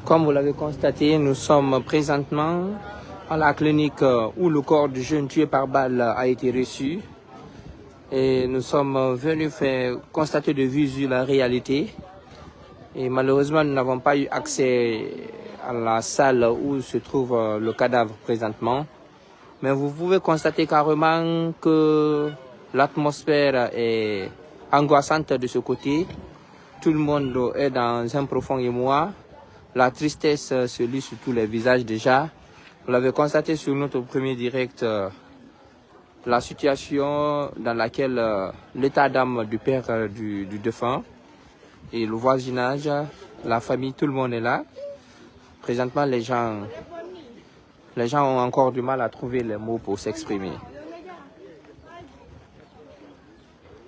Comme vous l'avez constaté, nous sommes présentement à la clinique où le corps du jeune tué par balle a été reçu. Et nous sommes venus constater de visu la réalité. Et malheureusement, nous n'avons pas eu accès à la salle où se trouve le cadavre présentement. Mais vous pouvez constater carrément que l'atmosphère est angoissante de ce côté. Tout le monde est dans un profond émoi. La tristesse se lit sur tous les visages déjà. Vous l'avez constaté sur notre premier direct, la situation dans laquelle l'état d'âme du père du défunt et le voisinage, la famille, tout le monde est là. Présentement, les gens ont encore du mal à trouver les mots pour s'exprimer.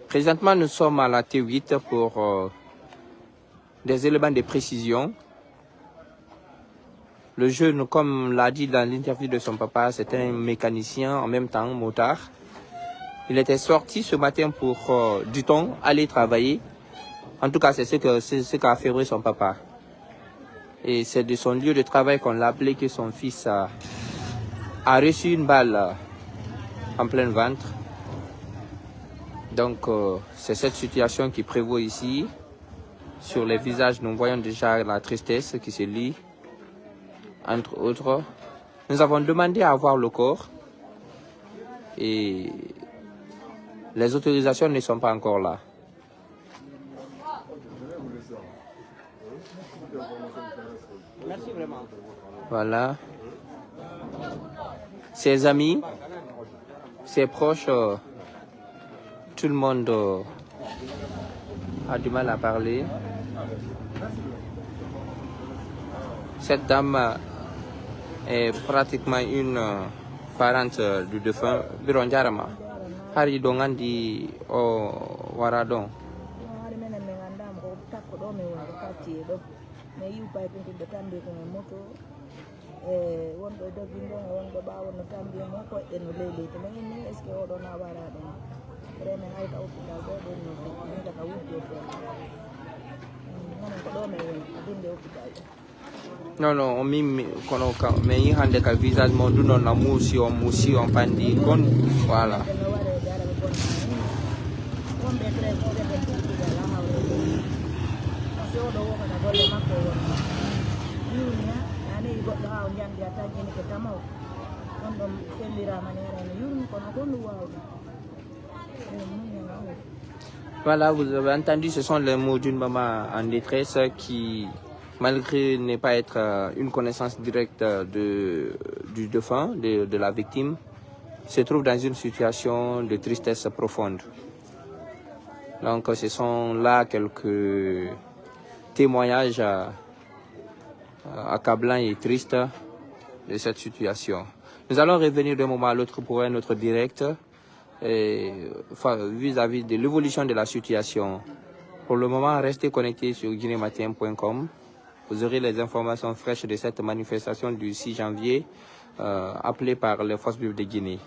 Présentement, nous sommes à la T8 pour des éléments de précision. Le jeune, comme l'a dit dans l'interview de son papa, c'est un mécanicien, en même temps motard. Il était sorti ce matin pour, dit-on, aller travailler. En tout cas, c'est ce qu'a affirmé son papa. Et c'est de son lieu de travail qu'on l'a appelé que son fils a reçu une balle en plein ventre. Donc, c'est cette situation qui prévaut ici. Sur les visages, nous voyons déjà la tristesse qui se lit. Entre autres, nous avons demandé à voir le corps et les autorisations ne sont pas encore là. Merci vraiment. Voilà. Ses amis, ses proches, tout le monde a du mal à parler. Cette dame est pratiquement une parente du défunt Biron Jarama. Hari dongandi o waradon. Non, on mime kono ka mais yi hande ka visage mon du non na musi on pandi kon voilà. Voilà, vous avez entendu, ce sont les mots d'une maman en détresse qui, malgré ne pas être une connaissance directe du défunt, de la victime, se trouve dans une situation de tristesse profonde. Donc ce sont là quelques témoignages accablants et tristes de cette situation. Nous allons revenir d'un moment à l'autre pour un autre direct vis-à-vis de l'évolution de la situation. Pour le moment, restez connectés sur guinématin.com. Vous aurez les informations fraîches de cette manifestation du 6 janvier appelée par les forces vives de Guinée.